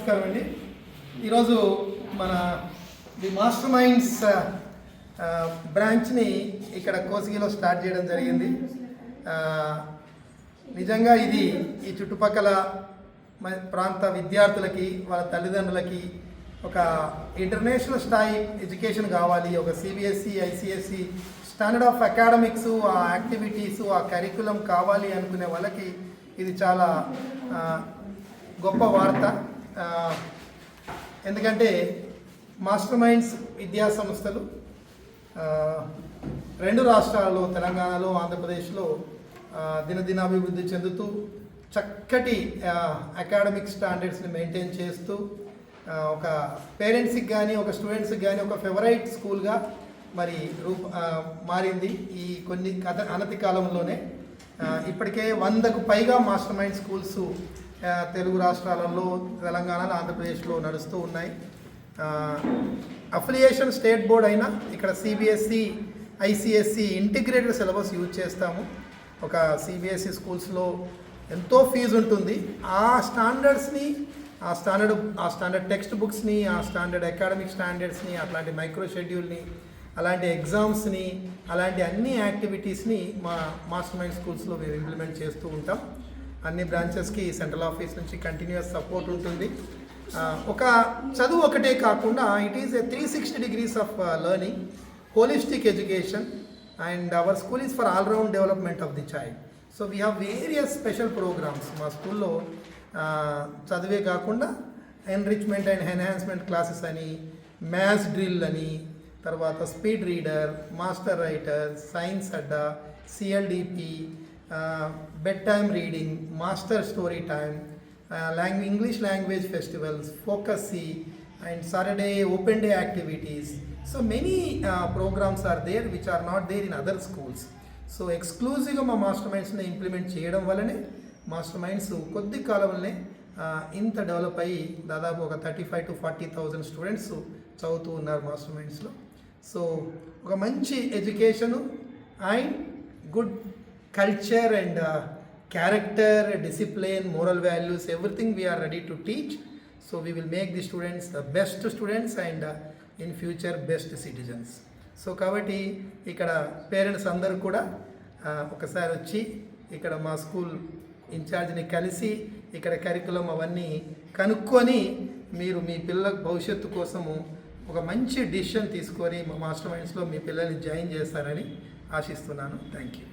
నమస్కారం అండి. ఈరోజు మన ది మాస్టర్ మైండ్స్ బ్రాంచ్ని ఇక్కడ కోసిగిలో స్టార్ట్ చేయడం జరిగింది. నిజంగా ఇది ఈ చుట్టుపక్కల ప్రాంత విద్యార్థులకి వాళ్ళ తల్లిదండ్రులకి ఒక ఇంటర్నేషనల్ స్థాయి ఎడ్యుకేషన్ కావాలి, ఒక CBSE ICSE standard of academics, ఆ యాక్టివిటీస్, ఆ కరికులం కావాలి అనుకునే వాళ్ళకి ఇది చాలా గొప్ప వార్త. ఎందుకంటే మాస్టర్ మైండ్స్ విద్యా సంస్థలు రెండు రాష్ట్రాల్లో, తెలంగాణలో, ఆంధ్రప్రదేశ్లో దినదినాభివృద్ధి చెందుతూ చక్కటి అకాడమిక్ స్టాండర్డ్స్ని మెయింటైన్ చేస్తూ ఒక పేరెంట్స్కి కానీ ఒక స్టూడెంట్స్కి కానీ ఒక ఫేవరైట్ స్కూల్గా మరి మారింది. ఈ కొన్ని అనతి కాలంలోనే ఇప్పటికే 100కు పైగా మాస్టర్ మైండ్ స్కూల్స్ తెలుగు రాష్ట్రాలలో, తెలంగాణలో, ఆంధ్రప్రదేశ్లో నడుస్తూ ఉన్నాయి. అఫిలియేషన్ స్టేట్ బోర్డ్ అయినా ఇక్కడ CBSE ICSE integrated syllabus use చేస్తాము. ఒక సిబిఎస్ఈ స్కూల్స్లో ఎంతో ఫీజు ఉంటుంది. ఆ స్టాండర్డ్స్ని, ఆ స్టాండర్డ్ టెక్స్ట్ బుక్స్ని, ఆ స్టాండర్డ్ అకాడమిక్ స్టాండర్డ్స్ని, అట్లాంటి మైక్రో షెడ్యూల్ని, అలాంటి ఎగ్జామ్స్ని, అలాంటి అన్ని యాక్టివిటీస్ని మా మాస్టర్ మైండ్ స్కూల్స్లో మేము ఇంప్లిమెంట్ చేస్తూ ఉంటాం. అన్ని బ్రాంచెస్కి సెంట్రల్ ఆఫీస్ నుంచి కంటిన్యూస్ సపోర్ట్ ఉంటుంది. ఒక చదువు ఒకటే కాకుండా it is a 360 degrees of learning, holistic education, and our school is for all round development of the child. So we have various special programs. మా స్కూల్లో చదివే కాకుండా ఎన్రిచ్మెంట్ అండ్ ఎన్హాన్స్మెంట్ క్లాసెస్ అని, మ్యాథ్స్ డ్రిల్ అని, తర్వాత speed reader, master writer, science adda, CLDP, bed time reading, master story time, English language festivals, Focus C, and Saturday open day activities. So many programs are there which are not there in other schools. So exclusively మా master మైండ్స్ని implement చేయడం వల్లనే master minds కొద్ది కాలంలోనే ఇంత develop అయ్యి దాదాపు ఒక 35,000 to 40,000 students చదువుతూ ఉన్నారు మాస్టర్ మైండ్స్లో. సో ఒక మంచి education and good culture and character, discipline, moral values, everything we are ready to teach. So we will make the students the best students and in future best citizens. So కాబట్టి ఇక్కడ parents అందరూ కూడా ఒకసారి వచ్చి ఇక్కడ మా school ఇన్ఛార్జ్ని కలిసి ఇక్కడ కరికులం అవన్నీ కనుక్కొని మీరు మీ పిల్లల భవిష్యత్తు కోసము ఒక మంచి డిసిషన్ తీసుకొని మా మాస్టర్ మైండ్స్లో మీ పిల్లల్ని జాయిన్ చేస్తారని ఆశిస్తున్నాను. Thank you.